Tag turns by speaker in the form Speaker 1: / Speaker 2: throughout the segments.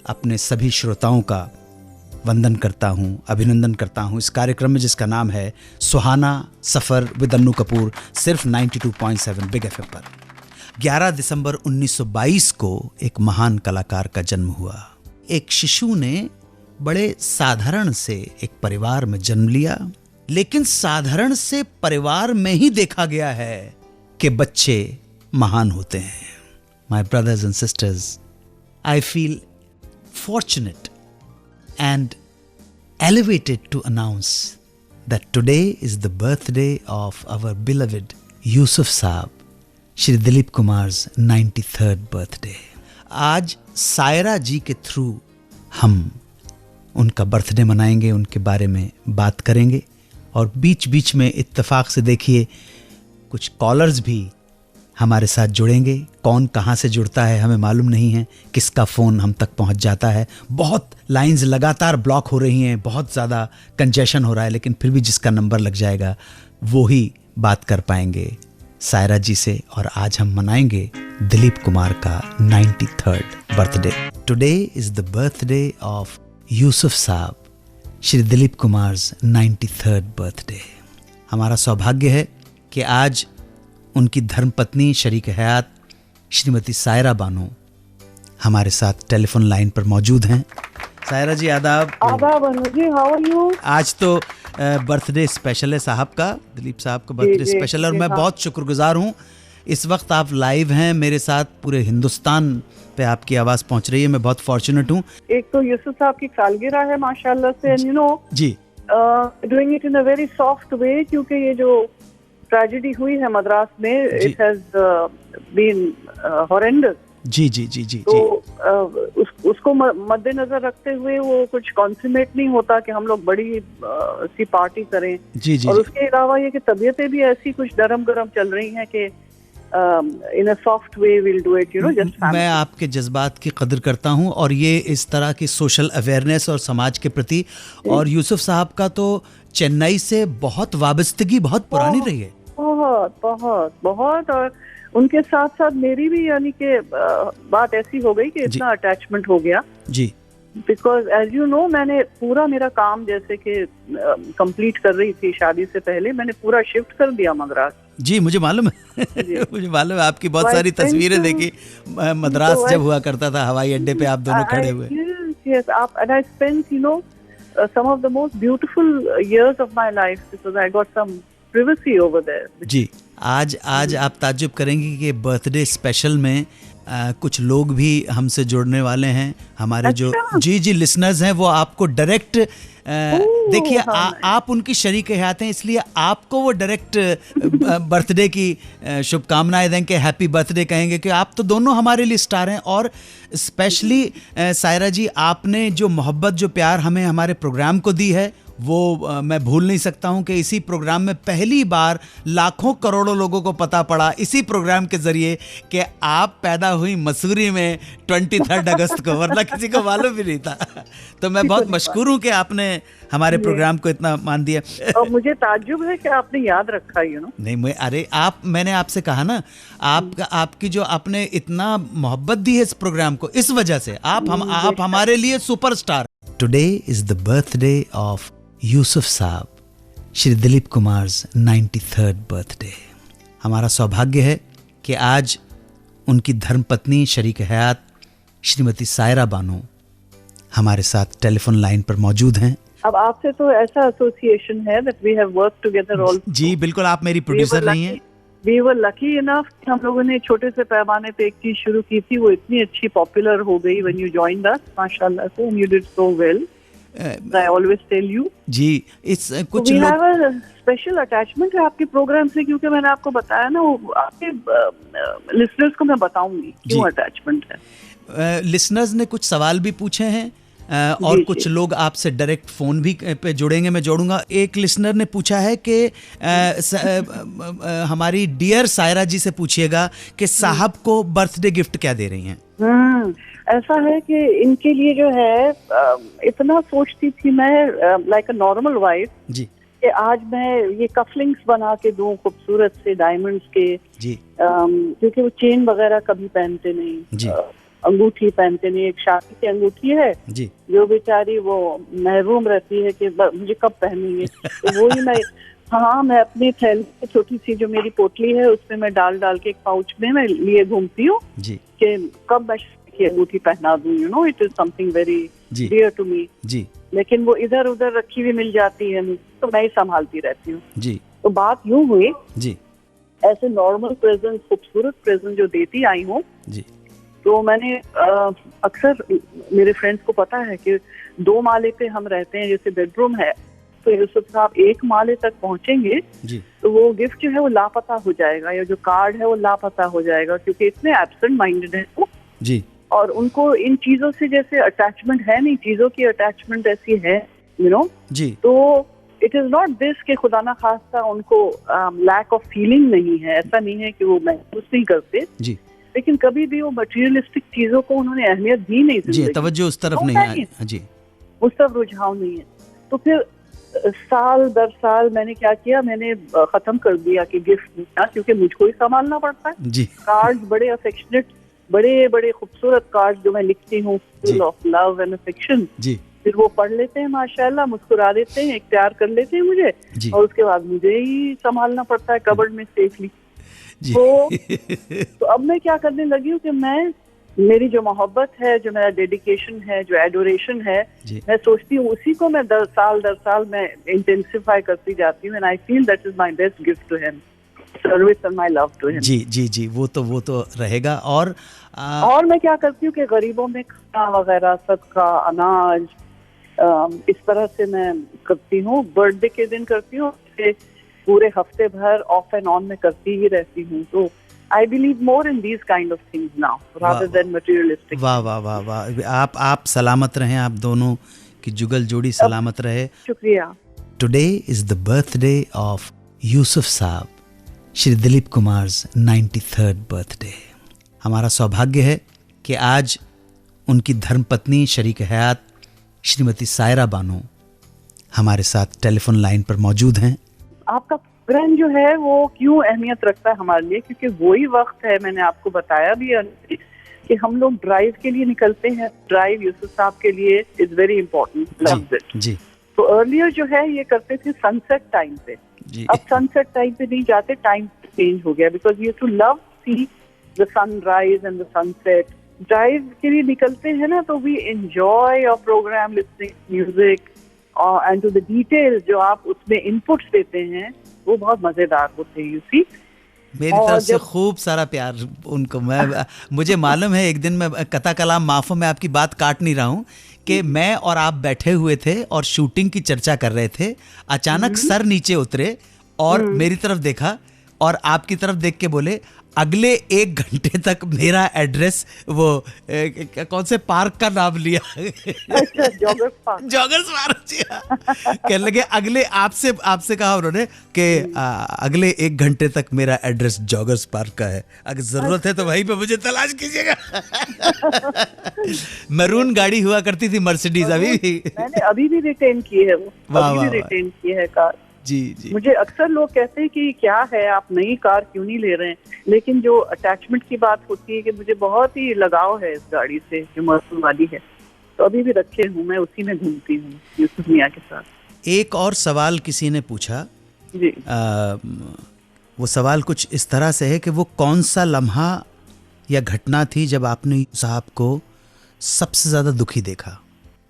Speaker 1: अपने सभी श्रोताओं का वंदन करता हूँ, अभिनंदन करता हूँ इस कार्यक्रम में जिसका नाम है सुहाना सफ़र विद अन्नू कपूर, सिर्फ 92.7 बिग एफएम पर। 11 दिसंबर 1922 को एक महान कलाकार का जन्म हुआ। एक शिशु ने बड़े साधारण से एक परिवार में जन्म लिया, लेकिन साधारण से परिवार में ही देखा गया है कि बच्चे महान होते हैं। My brothers and sisters, I feel fortunate and elevated to announce that today is the birthday of our beloved Yusuf Saab, Shri Dilip Kumar's 93rd birthday. आज सायरा जी के थ्रू हम उनका बर्थडे मनाएंगे, उनके बारे में बात करेंगे और बीच बीच में इत्तेफाक से देखिए कुछ कॉलर्स भी हमारे साथ जुड़ेंगे। कौन कहाँ से जुड़ता है हमें मालूम नहीं है, किसका फ़ोन हम तक पहुँच जाता है। बहुत लाइंस लगातार ब्लॉक हो रही हैं, बहुत ज़्यादा कंजेशन हो रहा है, लेकिन फिर भी जिसका नंबर लग जाएगा वो ही बात कर पाएंगे सायरा जी से। और आज हम मनाएंगे दिलीप कुमार का 93rd birthday. Today is the birthday of Yusuf साहब, Shri Dilip Kumars 93rd birthday. हमारा सौभाग्य है कि आज उनकी धर्मपत्नी शरीक हयात श्रीमती सायरा बानो हमारे साथ टेलीफोन लाइन पर मौजूद हैं। सायरा जी आदाब।
Speaker 2: आदाब Anu ji, how are you?
Speaker 1: आज तो बर्थडे स्पेशल है साहब का, दिलीप साहब का बर्थडे स्पेशल, और मैं बहुत शुक्रगुजार हूँ। इस वक्त आप लाइव हैं मेरे साथ, पूरे हिंदुस्तान पे आपकी आवाज़ पहुँच रही है, मैं बहुत फॉर्चुनेट हूँ।
Speaker 2: एक तो यूसुफ साहब की सालगिरह है माशाल्लाह से, एंड यू नो
Speaker 1: जी
Speaker 2: doing it in a very soft way, क्योंकि ये जो ट्रेजेडी हुई है मद्रास में, इट हैज बीन हॉरेंडस।
Speaker 1: जी जी जी जी
Speaker 2: तो उसको मद्देनजर रखते हुए वो कुछ कॉन्सुमेट नहीं होता कि हम लोग बड़ी सी पार्टी करें।
Speaker 1: जी जी।
Speaker 2: और उसके अलावा ये कि तबीयतें भी ऐसी कुछ नरम गरम चल रही हैं कि in a soft way will do it, you know, just.
Speaker 1: मैं आपके जज्बात की कदर करता हूँ और ये इस तरह की सोशल अवेयरनेस और समाज के प्रति, और यूसुफ साहब का तो चेन्नई से बहुत वाबस्तगी बहुत पुरानी रही है।
Speaker 2: बहुत बहुत बहुत। और उनके साथ साथ मेरी भी, यानी कि बात ऐसी हो गई कि इतना अटैचमेंट हो गया
Speaker 1: जी,
Speaker 2: बिकॉज एज यू नो मैंने पूरा मेरा काम जैसे कि कंप्लीट कर रही थी शादी से पहले, मैंने पूरा शिफ्ट कर दिया मद्रास।
Speaker 1: जी मुझे मालूम है मुझे मालूम है, आपकी बहुत सारी तस्वीरें देखी मद्रास जब हुआ करता था, हवाई अड्डे पे आप दोनों खड़े हुए।
Speaker 2: Yes, and I spent, you know, some of the most beautiful years of my life because I got some privacy over there.
Speaker 1: जी, आज आप ताज्जुब करेंगी कि बर्थडे स्पेशल में कुछ लोग भी हमसे जुड़ने वाले हैं। हमारे जो जी लिसनर्स हैं वो आपको डायरेक्ट देखिए, आप उनकी शरीक हयात हैं, इसलिए आपको वो डायरेक्ट बर्थडे की शुभकामनाएं देंगे, हैप्पी बर्थडे कहेंगे कि आप तो दोनों हमारे लिए स्टार हैं। और स्पेशली सायरा जी, आपने जो मोहब्बत जो प्यार हमें हमारे प्रोग्राम को दी है वो मैं भूल नहीं सकता हूं कि इसी प्रोग्राम में पहली बार लाखों करोड़ों लोगों को पता पड़ा इसी प्रोग्राम के जरिए कि आप पैदा हुई मसूरी में 23 अगस्त को, वरना किसी को मालूम भी नहीं था। तो मैं बहुत मशकूर हूं कि आपने हमारे प्रोग्राम को इतना मान दिया।
Speaker 2: और मुझे ताज्जुब है कि आपने याद रखा, यू नो।
Speaker 1: नहीं, अरे मैंने आपसे कहा ना, आपकी जो आपने इतना मोहब्बत दी है इस प्रोग्राम को, इस वजह से आप हमारे लिए superstar. Today is the birthday of Yusuf साहब, Shri Dilip Kumars 93rd birthday. हमारा सौभाग्य है कि आज उनकी धर्मपत्नी शरीक हयात श्रीमती सायरा बानो हमारे साथ टेलीफोन लाइन पर मौजूद हैं।
Speaker 2: अब आपसे तो ऐसा एसोसिएशन है that we have worked together all।
Speaker 1: जी बिल्कुल, आप मेरी प्रोड्यूसर नहीं हैं।
Speaker 2: We were lucky enough, हम लोगों ने छोटे से पैमाने पे एक चीज शुरू की थी, वो इतनी अच्छी पॉपुलर हो गई when you joined us, माशाल्लाह से, and you did so well। I always tell you।
Speaker 1: जी, इस कुछ
Speaker 2: we
Speaker 1: लोग
Speaker 2: have a special attachment है आपके प्रोग्राम से, क्योंकि मैंने आपको बताया ना, वो आपके लिसनर्स को मैं बताऊंगी क्यों अटैचमेंट है।
Speaker 1: लिसनर्स ने कुछ सवाल भी पूछे हैं और कुछ लोग आपसे डायरेक्ट फ़ोन भी पे जुड़ेंगे, मैं जोड़ूंगा। एक लिसनर ने पूछा है कि हमारी डियर सायरा जी से पूछिएगा कि साहब को बर्थडे गिफ्ट क्या दे रही हैं।
Speaker 2: ऐसा है कि इनके लिए जो है इतना सोचती थी मैं, लाइक अ नॉर्मल वाइफ
Speaker 1: जी,
Speaker 2: कि आज मैं ये कफलिंग्स बना के दूं खूबसूरत से डायमंड्स के जी, क्योंकि वो चेन वगैरह कभी पहनते नहीं
Speaker 1: जी।
Speaker 2: अंगूठी पहनते नहीं, एक शादी की अंगूठी है
Speaker 1: जी
Speaker 2: जो बेचारी वो महरूम रहती है कि मुझे कब पहनेंगे। तो वही मैं, हाँ, मैं अपनी थैली में छोटी सी जो मेरी पोटली है उसमें मैं डाल डाल के एक पाउच में मैं लिए घूमती हूँ
Speaker 1: जी
Speaker 2: कि कब मैं की अंगूठी पहना दूं, you know, it is something very
Speaker 1: जी
Speaker 2: डियर टू मी।
Speaker 1: जी
Speaker 2: लेकिन वो इधर उधर रखी हुई मिल जाती है तो मैं ही संभालती रहती हूँ।
Speaker 1: जी
Speaker 2: तो बात यूं हुई,
Speaker 1: जी
Speaker 2: ऐसे नॉर्मल प्रेजेंट, खूबसूरत प्रेजेंट जो देती आई हूँ,
Speaker 1: जी
Speaker 2: तो मैंने अक्सर, मेरे फ्रेंड्स को पता है कि 2 माले पे हम रहते हैं, जैसे बेडरूम है, तो यूसुफ साहब 1 माले तक पहुंचेंगे
Speaker 1: जी
Speaker 2: तो वो गिफ्ट जो है वो लापता हो जाएगा, या जो कार्ड है वो लापता हो जाएगा, क्योंकि इतने एब्सेंट माइंडेड है वो।
Speaker 1: जी
Speaker 2: और उनको इन चीजों से जैसे अटैचमेंट है नहीं, चीजों की अटैचमेंट ऐसी है, यू नो।
Speaker 1: जी
Speaker 2: तो इट इज नॉट दिस कि खुदा ना खास्ता उनको लैक ऑफ फीलिंग नहीं है, ऐसा नहीं है कि वो महसूस नहीं करते,
Speaker 1: जी
Speaker 2: लेकिन कभी भी वो मटेरियलिस्टिक चीजों को उन्होंने अहमियत दी नहीं,
Speaker 1: जी तवज्जो उस तरफ नहीं आई। जी
Speaker 2: उस तरफ रुझाव नहीं है। तो फिर साल दर साल मैंने क्या किया, मैंने खत्म कर दिया कि गिफ्ट देना, क्योंकि मुझको ही संभालना पड़ता है।
Speaker 1: जी
Speaker 2: कार्ड्स बड़े अफेक्शनेट, बड़े बड़े खूबसूरत कार्ड्स जो मैं लिखती हूँ, full of love and affection,
Speaker 1: जी
Speaker 2: फिर वो पढ़ लेते हैं माशाल्लाह, मुस्कुरा देते हैं, एक प्यार कर लेते हैं मुझे,
Speaker 1: जी
Speaker 2: और उसके बाद मुझे ही संभालना पड़ता है कबर्ड में सेफली।
Speaker 1: जी
Speaker 2: तो अब मैं क्या करने लगी हूँ कि मैं, मेरी जो मोहब्बत है, जो मेरा डेडिकेशन है, जो एडोरेशन है, मैं सोचती हूँ उसी को मैं दर साल मैं इंटेंसिफाई करती जाती हूँ, and I feel that is my best gift to him, service and my love to him.
Speaker 1: जी जी जी वो तो रहेगा। और
Speaker 2: मैं क्या करती हूँ कि गरीबों में खाना वगैरह, सदका, अनाज, इस तरह से मैं करती हूँ। बर्थडे के दिन करती हूँ, पूरे हफ्ते भर ऑफ एंड ऑन में करती ही रहती हूँ। तो I believe more in these kind of things now rather than materialistic.
Speaker 1: वाह वाह वाह वाह, आप सलामत रहें, आप दोनों की जुगल जोड़ी सलामत रहे।
Speaker 2: शुक्रिया।
Speaker 1: Today is the birthday of Yusuf साहब, श्री दिलीप कुमार's 93rd birthday। हमारा सौभाग्य है कि आज उनकी धर्मपत्नी शरीक हयात श्रीमती सायरा बानो हमारे साथ टेलीफोन लाइन पर मौजूद हैं।
Speaker 2: आपका प्रोग्राम जो है वो क्यों अहमियत रखता है हमारे लिए, क्योंकि वही वक्त है, मैंने आपको बताया भी है कि हम लोग ड्राइव के लिए निकलते हैं। ड्राइव यूसुफ साहब के लिए इज वेरी इंपॉर्टेंट।
Speaker 1: जी
Speaker 2: तो अर्लियर जो है ये करते थे सनसेट टाइम पे, अब सनसेट टाइम पे नहीं जाते, टाइम चेंज हो गया, because you too love see the sunrise and the sunset. Drive के लिए निकलते हैं ना, तो we enjoy your programme, listening music and to the details जो आप उसमें इनपुट्स देते हैं, वो बहुत मजेदार होते हैं। यू सी,
Speaker 1: मेरी तरफ से खूब सारा प्यार उनको। मुझे मालूम है, एक दिन मैं कथा कलाम माफ़ो, मैं आपकी बात काट नहीं रहा हूँ, कि मैं और आप बैठे हुए थे और शूटिंग की चर्चा कर रहे थे, अचानक सर नीचे उतरे और मेरी तरफ देखा और आपकी तरफ देख के बोले, अगले 1 घंटे तक मेरा एड्रेस, वो कौन से पार्क का नाम लिया,
Speaker 2: अच्छा,
Speaker 1: जॉगर्स पार्क जी। कहने लगे अगले, आपसे कहा उन्होंने कि अगले 1 घंटे तक मेरा एड्रेस जॉगर्स पार्क का है, अगर जरूरत है तो वहीं पे मुझे तलाश कीजिएगा। मैरून गाड़ी हुआ करती थी, मर्सिडीज, अभी भी
Speaker 2: मैंने अभी भी रिटेन की है, वो अभी भी रिटेन की है कार।
Speaker 1: जी जी। मुझे
Speaker 2: अक्सर लोग कहते हैं कि क्या है, आप नई कार क्यों नहीं ले रहे हैं, लेकिन जो अटैचमेंट की बात होती है कि मुझे बहुत ही लगाव है इस गाड़ी से जो मर्सूम वाली है, तो अभी भी रखे हूँ, मैं उसी में घूमती हूँ यूसुफ मियां के साथ।
Speaker 1: एक और सवाल किसी ने पूछा
Speaker 2: जी,
Speaker 1: वो सवाल कुछ इस तरह से है कि वो कौन सा लम्हा या घटना थी जब आपने साहब को सबसे ज्यादा दुखी देखा?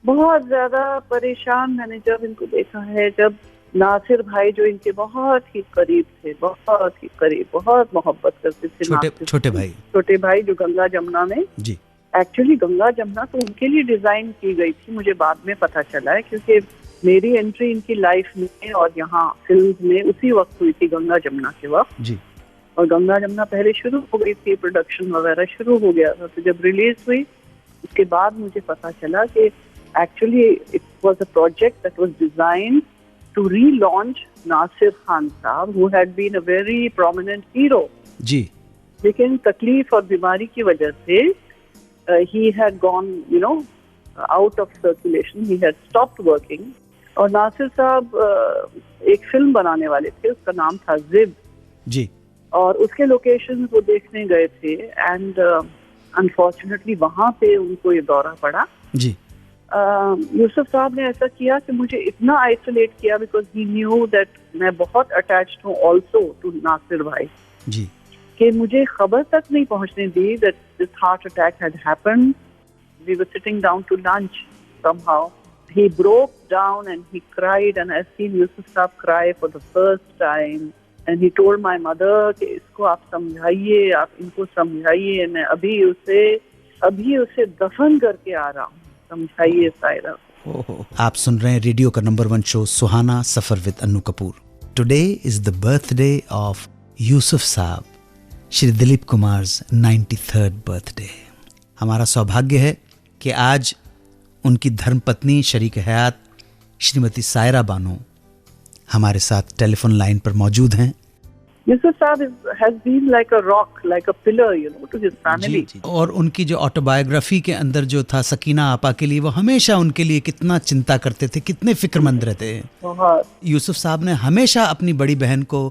Speaker 2: बहुत ज्यादा परेशान मैंने जब इनको देखा है, जब नासिर भाई जो इनके बहुत ही करीब थे, बहुत ही करीब, बहुत मोहब्बत करते थे, छोटे भाई जो गंगा जमुना में, जी एक्चुअली गंगा जमुना तो उनके लिए डिजाइन की गई थी, मुझे बाद में पता चला है, क्योंकि मेरी एंट्री इनकी लाइफ में और यहाँ फिल्म में उसी वक्त हुई थी, गंगा जमुना के वक्त जी। और गंगा जमुना पहले शुरू हो गई थी, प्रोडक्शन वगैरह शुरू हो गया था, तो जब रिलीज हुई उसके बाद मुझे पता चला कि actually it was a project that was designed to relaunch Nasir Khan साहब, who had been a very prominent hero.
Speaker 1: जी।
Speaker 2: लेकिन तकलीफ और बीमारी की वजह से he had gone, you know, out of circulation. He had stopped working. और नासिर साहब एक फिल्म बनाने वाले थे, उसका नाम था जिब जी। और उसके लोकेशन वो देखने गए थे, एंड अनफॉर्चुनेटली वहाँ पे उनको ये दौरा पड़ा
Speaker 1: जी।
Speaker 2: यूसुफ साहब ने ऐसा किया कि मुझे इतना आइसोलेट किया, बिकॉज ही न्यू दैट मैं बहुत अटैच्ड हूँ ऑल्सो टू नासिर भाई
Speaker 1: जी,
Speaker 2: कि मुझे खबर तक नहीं पहुँचने दी that this heart attack had happened. We were sitting down to lunch, somehow he broke down and he cried, and I've seen Yusuf Saab cry for the first time, and he told my mother कि इसको आप समझाइए, आप इनको समझाइए, मैं अभी उसे दफन करके आ रहा हूँ, समझाइए सायरा.
Speaker 1: आप सुन रहे हैं रेडियो का number 1 show Suhana suffer with Annu Kapoor. Today is the birthday of Yusuf साहब, Shri Dilip Kumars 93rd birthday. हमारा सौभाग्य है कि आज उनकी धर्मपत्नी शरीक हयात श्रीमती सायरा बानो हमारे साथ टेलीफोन लाइन पर मौजूद हैं.
Speaker 2: Yusuf Saab has been like a rock, like a pillar, to his family.
Speaker 1: जी. और उनकी जो ऑटोबायोग्राफी के अंदर जो था सकीना आपा के लिए, वो हमेशा उनके लिए कितना चिंता करते थे, कितने फिक्रमंद रहते हैं. यूसुफ साहब ने हमेशा अपनी बड़ी बहन को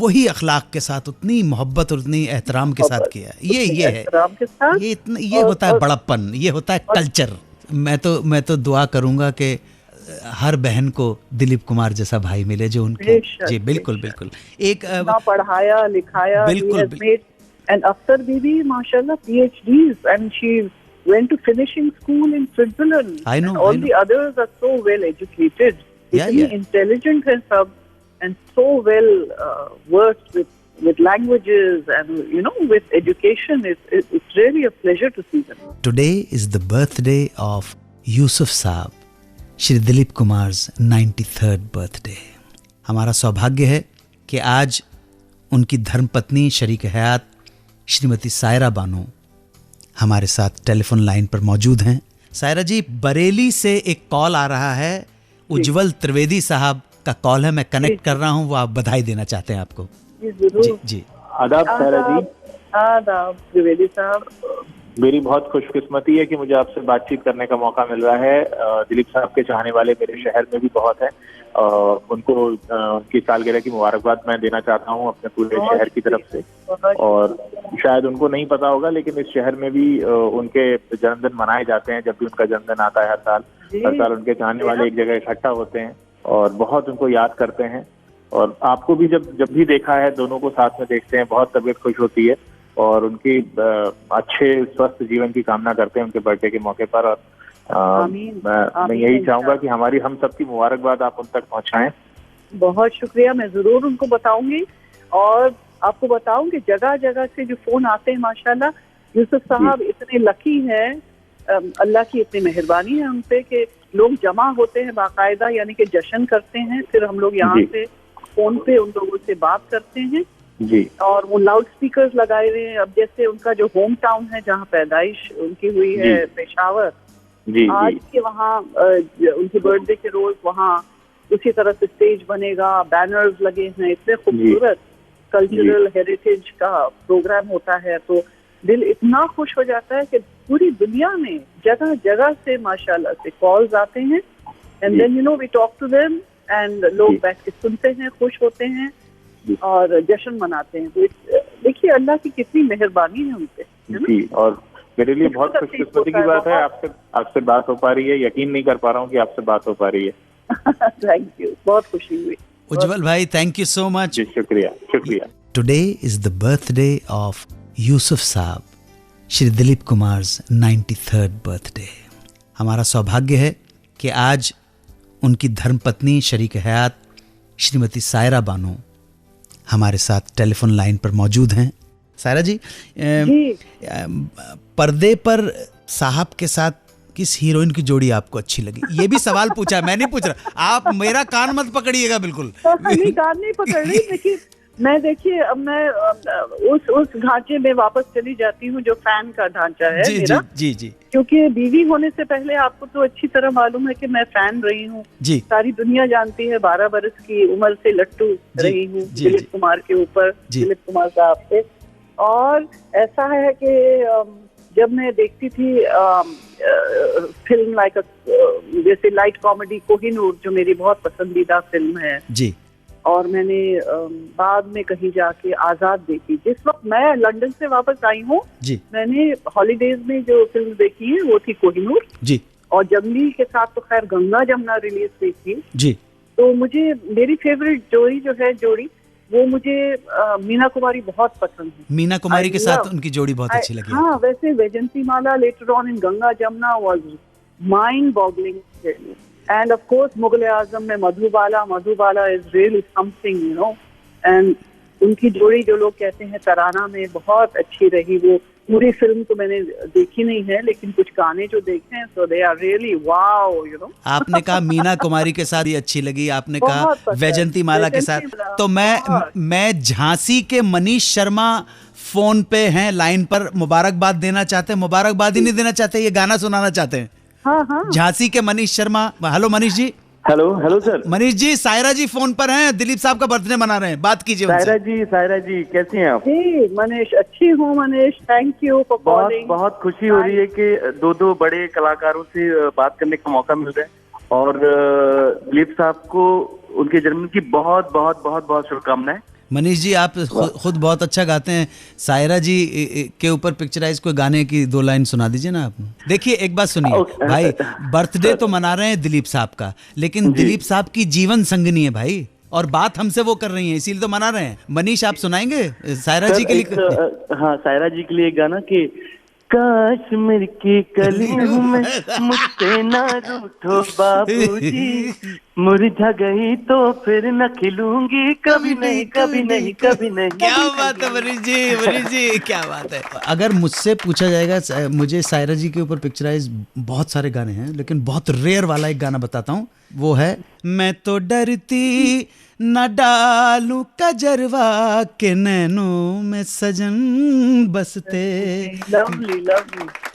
Speaker 1: वही अखलाक के साथ उतनी मोहब्बत और उतनी एहतराम के साथ किया. ये है, ये होता है बड़प्पन, ये होता है कल्चर. मैं तो दुआ करूंगा कि हर बहन को दिलीप कुमार जैसा भाई मिले जो उनके. जी बिल्कुल. एक
Speaker 2: पढ़ाया लिखाया,
Speaker 1: बिल्कुल.
Speaker 2: एंड अफ्तर बीबी माशाल्लाह PhDs, and she went to finishing school in Switzerland.
Speaker 1: I know.
Speaker 2: All the others are so well educated, intelligent and सब, and so well versed with languages and with education. It's really a pleasure to see them.
Speaker 1: Today is the birthday of Yusuf Saab, Shri Dilip Kumars 93rd birthday. हमारा सौभाग्य है कि आज उनकी धर्मपत्नी शरीक हयात श्रीमती सायरा बानो हमारे साथ टेलीफोन लाइन पर मौजूद हैं. सायरा जी, बरेली से एक कॉल आ रहा है. उज्जवल त्रिवेदी साहब का कॉल है, मैं कनेक्ट कर रहा हूँ. वो आप बधाई देना चाहते हैं आपको. जी.
Speaker 3: आदाब सायरा जी.
Speaker 2: आदाब त्रिवेदी साहब.
Speaker 3: मेरी बहुत खुशकिस्मती है कि मुझे आपसे बातचीत करने का मौका मिल रहा है. दिलीप साहब के चाहने वाले मेरे शहर में भी बहुत हैं. उनको उनकी सालगिरह की मुबारकबाद मैं देना चाहता हूं अपने पूरे शहर की तरफ से. और शायद उनको नहीं पता होगा, लेकिन इस शहर में भी उनके जन्मदिन मनाए जाते हैं. जब भी उनका जन्मदिन आता है हर साल उनके चाहने वाले एक जगह इकट्ठा होते हैं और बहुत उनको याद करते हैं. और आपको भी जब भी देखा है, दोनों को साथ में देखते हैं, बहुत तबीयत खुश होती है और उनकी अच्छे स्वस्थ जीवन की कामना करते हैं उनके बर्थडे के मौके पर. और मैं यही चाहूंगा कि हम सबकी मुबारकबाद आप उन तक पहुंचाएं.
Speaker 2: बहुत शुक्रिया. मैं जरूर उनको बताऊंगी और आपको बताऊं कि जगह जगह से जो फोन आते हैं, माशाल्लाह यूसुफ साहब इतने लकी हैं. अल्लाह की इतनी मेहरबानी है उन पे कि लोग जमा होते हैं बाकायदा, यानी कि जश्न करते हैं. फिर हम लोग यहाँ से फोन पे उन लोगों से बात करते हैं
Speaker 3: जी.
Speaker 2: और वो लाउड स्पीकर्स लगाए हुए हैं. अब जैसे उनका जो होम टाउन है जहाँ पैदाइश उनकी हुई है, पेशावर, आज के वहाँ उनकी बर्थडे के रोज वहाँ उसी तरह से स्टेज बनेगा, बैनर्स लगे हैं, इतने खूबसूरत कल्चरल हेरिटेज का प्रोग्राम होता है. तो दिल इतना खुश हो जाता है कि पूरी दुनिया में जगह जगह से माशाल्लाह से कॉल्स आते हैं. And then we talk to them and लोग बैठ के सुनते हैं, खुश होते हैं और जश्न मनाते हैं. तो देखिए अल्लाह की कितनी मेहरबानी है उनपे.
Speaker 3: जी. और मेरे लिए बहुत खुशकिस्मती की बात है आपसे बात हो पा रही है. यकीन नहीं कर पा रहा हूँ कि आपसे बात हो पा रही है.
Speaker 2: थैंक यू, बहुत खुशी हुई.
Speaker 1: उज्जवल भाई, थैंक यू सो मच.
Speaker 3: जी, शुक्रिया.
Speaker 1: Today is the birthday of Yusuf साहब, Shri Dilip Kumars 93rd birthday. हमारा सौभाग्य है कि आज उनकी धर्मपत्नी शरीक हयात श्रीमती सायरा बानो हमारे साथ टेलीफोन लाइन पर मौजूद हैं. सायरा जी, पर्दे पर साहब के साथ किस हीरोइन की जोड़ी आपको अच्छी लगी? ये भी सवाल पूछा, मैं नहीं पूछ रहा. आप मेरा कान मत पकड़िएगा बिल्कुल.
Speaker 2: नहीं, कान नहीं पकड़ रही, लेकिन मैं देखिए अब मैं उस ढांचे में वापस चली जाती हूँ जो फैन का ढांचा है मेरा.
Speaker 1: जी.
Speaker 2: क्योंकि बीवी होने से पहले आपको तो अच्छी तरह मालूम है कि मैं फैन रही हूँ. सारी दुनिया जानती है. 12 बरस की उम्र से लट्टू रही हूँ दिलीप कुमार के ऊपर, दिलीप कुमार साहब से. और ऐसा है कि जब मैं देखती थी फिल्म लाइक जैसे लाइट कॉमेडी कोहिनूर, जो मेरी बहुत पसंदीदा फिल्म है
Speaker 1: जी,
Speaker 2: और मैंने बाद में कहीं जाके आजाद देखी। जिस वक्त मैं लंदन से वापस आई हूँ, मैंने हॉलीडेज में जो फिल्म देखी है वो थी कोहिनूर जी, और जंगली के साथ तो खैर गंगा जमुना रिलीज हुई थी जी। तो मुझे मेरी फेवरेट जोड़ी वो मुझे मीना कुमारी बहुत पसंद है। मीना कुमारी के साथ उनकी जोड़ी बहुत अच्छी लगी। हाँ, वैसे Vyjayanthimala later on in Ganga Jamuna was mind boggling. And of course Mughal Azam में Madhubala is really something, you know. And उनकी जोड़ी जो लोग कहते हैं तराना में बहुत अच्छी रही। वो पूरी फिल्म तो मैंने देखी नहीं है, लेकिन कुछ गाने जो देखे हैं so they are really wow, you know. आपने कहा मीना कुमारी के साथ ही अच्छी लगी, आपने कहा वैजंती माला के साथ, तो मैं झांसी के मनीष शर्मा फोन पे हैं, लाइन पर, मुबारकबाद देना चाहते हैं। मुबारकबाद ही नहीं देना चाहते, ये गाना सुनाना चाहते हैं। हाँ। झांसी के Manish Sharma. Hello Manish ji. Hello sir. Manish ji, Saira ji phone पर हैं, दिलीप साहब का बर्थडे मना रहे हैं, बात कीजिए उनसे। सायरा जी कैसी हैं आप? जी मनीष, अच्छी हूँ Manish, thank you for calling. बहुत खुशी हो रही है कि दो बड़े कलाकारों से बात करने का मौका मिल रहा है, और दिलीप साहब को उनके जन्मदिन की बहुत बहुत बहुत बहुत शुभकामनाएं। मनीष जी, आप खुद बहुत अच्छा गाते हैं, सायरा जी के ऊपर पिक्चराइज कोई गाने की 2 लाइन सुना दीजिए ना आप। देखिए एक बात सुनिए भाई, बर्थडे तो मना रहे हैं दिलीप साहब का, लेकिन दिलीप साहब की जीवन संगनी है भाई, और बात हमसे वो कर रही है, इसीलिए तो मना रहे हैं। मनीष, आप सुनाएंगे सायरा जी के लिए? हाँ, सायरा जी के लिए एक गाना कि कश्मीर की कलियों में मुझसे ना रूठो बाबूजी, मुरझा गई तो फिर न खिलूंगी, कभी नहीं कभी नहीं कभी नहीं। क्या बात है मनीष जी, क्या बात है। अगर मुझसे पूछा जाएगा, मुझे सायरा जी के ऊपर पिक्चराइज बहुत सारे गाने हैं, लेकिन बहुत रेयर वाला एक गाना बताता हूँ, वो है मैं तो डरती न डालूं कजरवा के नैनों में सजन बसते। लवली।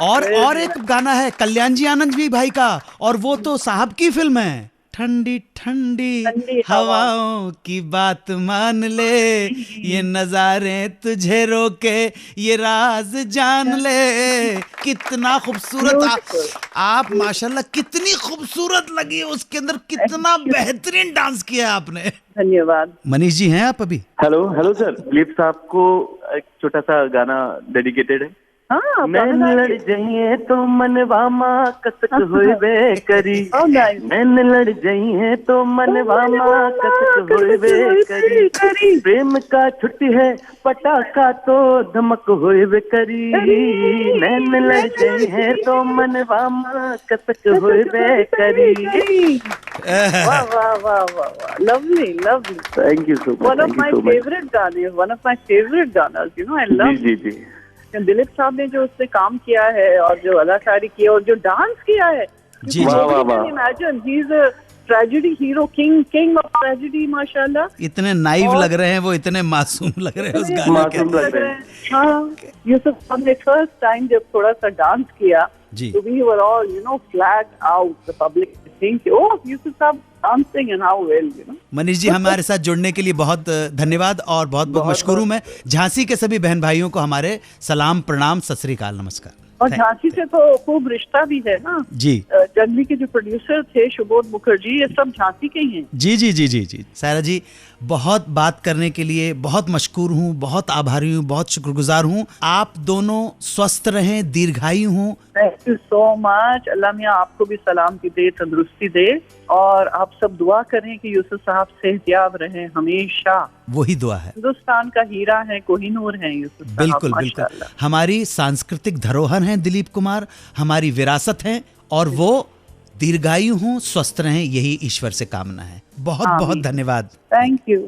Speaker 2: और एक गाना है कल्याण जी आनंद जी भाई का, और वो तो साहब की फिल्म है, ठंडी ठंडी हवाओं की बात मान ले, ये नजारे तुझे रोके, ये राज जान ले। कितना खूबसूरत आप माशाल्लाह, कितनी खूबसूरत लगी उसके अंदर, कितना बेहतरीन डांस किया आपने। धन्यवाद। मनीष जी हैं आप अभी? हेलो सर, दिलीप साहब को एक छोटा सा गाना डेडिकेटेड है। मैन लड़ जाइए तो मनवा माँ कसक होइबे करी, मैन लड़ जाइए तो मनवा माँ कसक होइबे करी, प्रेम का छुट्टी है पटाखा तो धमक होइबे करी, मैन लड़ जाइए तो मनवा माँ कसक होइबे करी। वाह वाह वाह वाह, lovely. Thank you so much. One of my favourite गाने, यू नो, आई लव। जी। दिलीप साहब ने जो उससे काम किया है, और जो अदाकारी की है, और जो डांस किया है, जी imagine he is a tragedy hero, king of tragedy माशाल्लाह। इतने नाइव लग रहे हैं वो, इतने मासूम लग रहे हैं उस गाने के। हाँ, यूसुफ साहब ने फर्स्ट टाइम जब थोड़ा सा डांस किया, तो we were all, you know, flat out, the public think oh Yusuf Sahab dancing and how well, you know. Manish ji, हमारे साथ जुड़ने के लिए बहुत धन्यवाद, और बहुत बहुत मशकूर हूँ मैं। झांसी के सभी बहन भाइयों को हमारे सलाम, प्रणाम, सत श्री अकाल, नमस्कार। और झांसी से तो खूब रिश्ता भी है ना जी। जंगली के जो प्रोड्यूसर थे सुबोध मुखर्जी, ये सब झांसी के ही हैं। जी। सायरा जी, बहुत बात करने के लिए बहुत मशकूर हूँ, बहुत आभारी हूँ, बहुत शुक्रगुजार हूँ। आप दोनों स्वस्थ रहें, दीर्घायु हूँ। Thank you so much. Allah मियाँ आपको भी सलामती दे, तंदुरुस्ती दे, और आप सब दुआ करें कि यूसुफ साहब सेहतयाब रहें हमेशा। वही दुआ है। हिंदुस्तान का हीरा है, कोहिनूर है यूसुफ साहब। बिल्कुल। हमारी सांस्कृतिक धरोहर है दिलीप कुमार, हमारी विरासत है, और वो दीर्घायु हों, स्वस्थ रहें, यही ईश्वर से कामना है। बहुत बहुत धन्यवाद। Thank you.